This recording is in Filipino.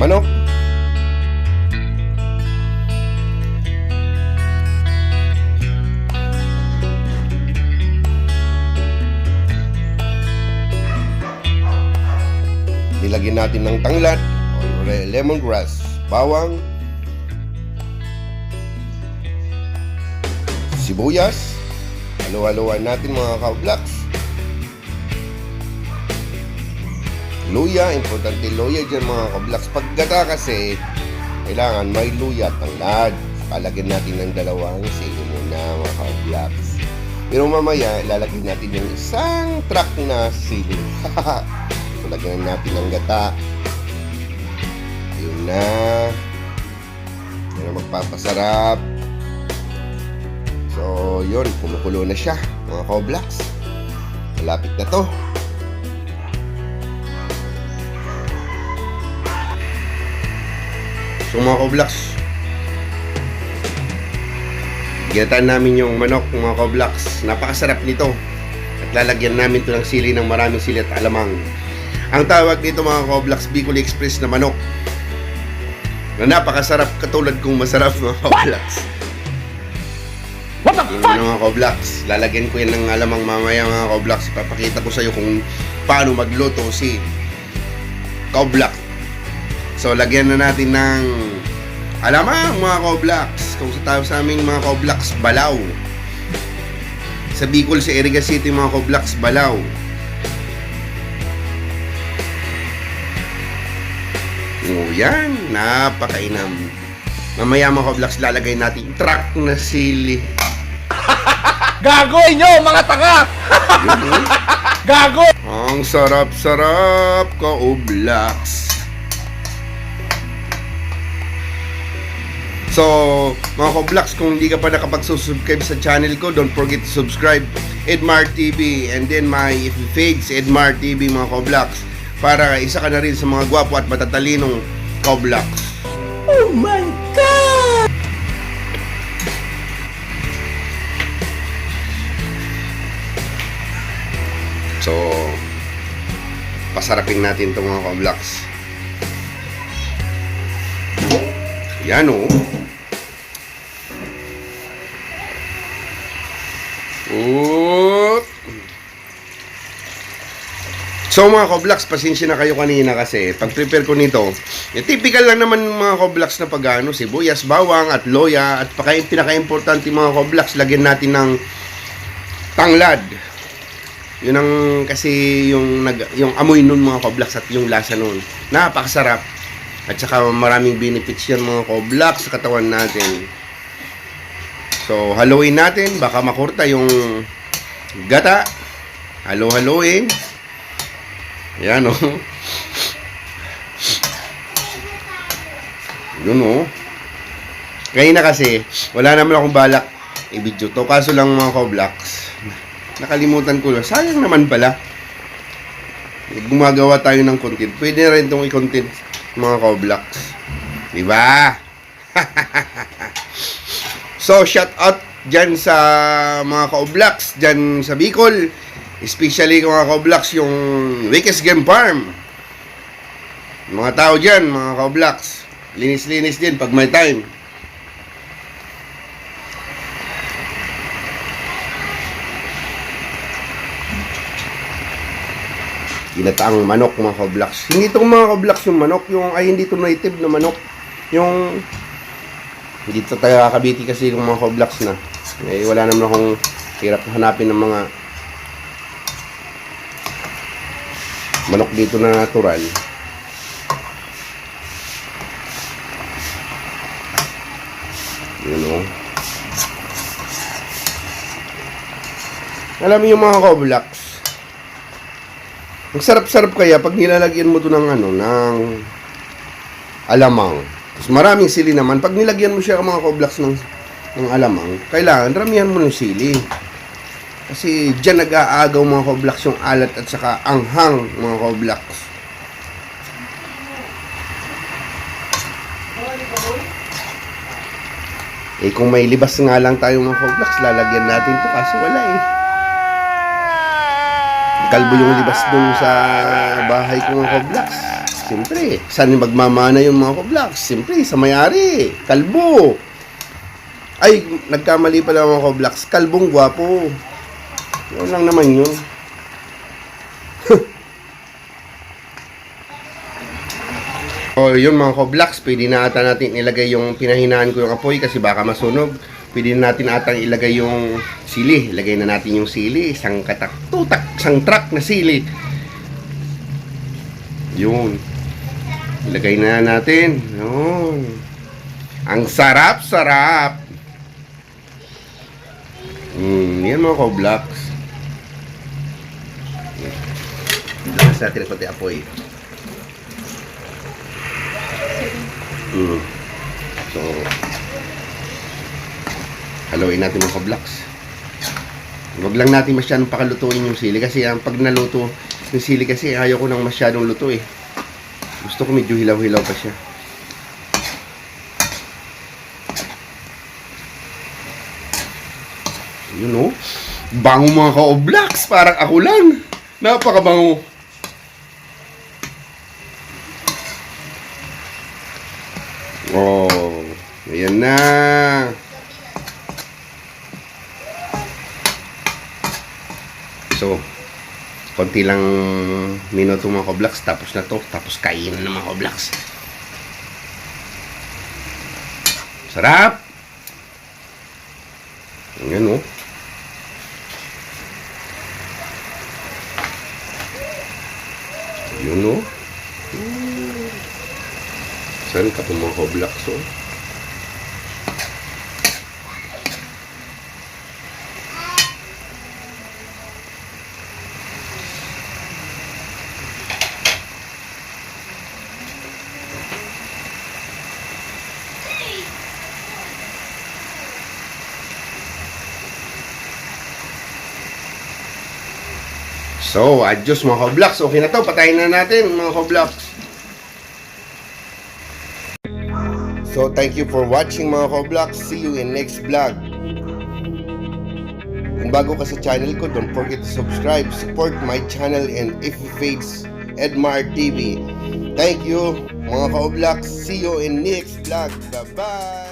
manok. Nilagyan natin ng tanglad o lemongrass, bawang, sibuyas. Halo-haloan natin mga ka-vlogs. Luya, importante luya dyan mga ka-vlogs. Pag gata kasi, kailangan may luya at tanglad. Palagyan natin ng dalawang sili muna mga ka-vlogs. Pero mamaya, ilalagyan natin yung isang truck na sili. Lagyan natin ng gata. Ayun na. Yan ang magpapasarap. So, yun. Kumukulo na siya, mga ka-vlogs. Malapit na to. So, mga ka-vlogs, ginataan namin yung manok, mga ka-vlogs. Napakasarap nito. At lalagyan namin ito ng sili, ng maraming sili at alamang. Ang tawag dito mga ka-vlogs, Bicol Express na manok. Na napakasarap, katulad kong masarap mga ka-vlogs. What the fuck? Mga ka-vlogs, lalagyan ko yan ng alamang mamaya mga ka-vlogs. Ipapakita ko sa iyo kung paano magluto si ka-vlog. So, lagyan na natin ng alamang mga ka-vlogs. Kung sa tawag sa aming mga ka-vlogs, balaw. Sa Bicol, sa Iriga City mga ka-vlogs, balaw. O yan, napakainam. Mamaya mga ka-vlogs, lalagay natin truck na sili. Gago inyo, mga tanga! Gago! Ang sarap-sarap ka-vlogs. So, mga ka-vlogs, kung hindi ka pa nakapag-subscribe sa channel ko, don't forget to subscribe Edmar TV, and then my page Edmar TV mga ka-vlogs, para isa ka na rin sa mga gwapo at matatalinong ka-vlogs. Oh my God! So, pasarapin natin itong mga ka-vlogs. Yan o. So mga ka-vlogs, pasensya na kayo kanina kasi pag-prepare ko nito, typical lang naman mga ka-vlogs na pag-ano, sibuyas, bawang at loya, at pinaka-importante mga ka-vlogs, lagyan natin ng tanglad. Yun ang kasi yung amoy nun mga ka-vlogs at yung lasa nun. Napakasarap. At saka maraming benefits yan mga ka-vlogs sa katawan natin. So haluin natin, baka makurta yung gata. Halo-haloin. Ayan o. Yun o. Kanina kasi, wala naman akong balak i-video to. Kaso lang mga ka-vlogs, nakalimutan ko lang. Sayang naman pala. Gumagawa tayo ng content. Pwede na rin itong i-content mga ka-vlogs. Diba? So, shout out dyan sa mga ka-vlogs dyan sa Bicol. Especially mga ka-vlogs yung Wickes Game Farm. Mga tao dyan, mga ka-vlogs, linis-linis din pag may time. Ginataang manok mga ka-vlogs. Hindi itong mga ka-vlogs yung manok, hindi ito native na manok. Yung hindi ito tayo kakabiti kasi yung mga ka-vlogs na. Wala naman akong hirap hanapin ng mga manok dito na natural. Yun o. Alam niyo mga ka-vlogs, ang sarap-sarap kaya pag nilalagyan mo to ng ng alamang. Tapos maraming sili naman. Pag nilagyan mo siya mga ka-vlogs ng alamang, kailangan ramihan mo ng sili. Kasi dyan nag-aagaw mga ka-vlogs yung alat at saka anghang mga ka-vlogs. Kung may libas nga lang tayo mga ka-vlogs, lalagyan natin to kaso wala Kalbo yung libas dun sa bahay ko mga ka-vlogs. Siyempre, saan magmamana yung mga koblaks? Siyempre, sa may-ari, kalbo. Ay, nagkamali pala mga koblaks, kalbong gwapo. Yun lang naman yun. O yun mga koblaks, pwede na ata natin ilagay yung pinahinaan ko yung apoy kasi baka masunog. Pwede na natin atang ilagay yung sili. Ilagay na natin yung sili, isang tutak, isang truck na sili. Yun. Ilagay na natin. Yun. Ang sarap-sarap. Yan mga koblaks. Ilagay natin pati apoy. So, haluin natin mga koblaks. Huwag lang natin masyadong pakalutuin yung sili kasi pag naluto yung sili kasi ayaw ko nang masyadong luto eh. Gusto ko medyo hilaw-hilaw pa siya. Yun oh. Bango mga ka-oblaks. Parang ako lang. Napakabango. Oh, ayan na. So, konti lang minuto mga koblaks, tapos na to, tapos kainin na mga koblaks. Sarap! Ayan oh. Yun oh. Saan ka po mga koblaks oh? So, adios mga koblaks. Okay na to, patayin na natin mga koblaks. So, thank you for watching mga koblaks. See you in next vlog. Kung bago ka sa channel ko, don't forget to subscribe, support my channel and FB page, Edmar TV. Thank you mga koblaks. See you in next vlog. Bye-bye!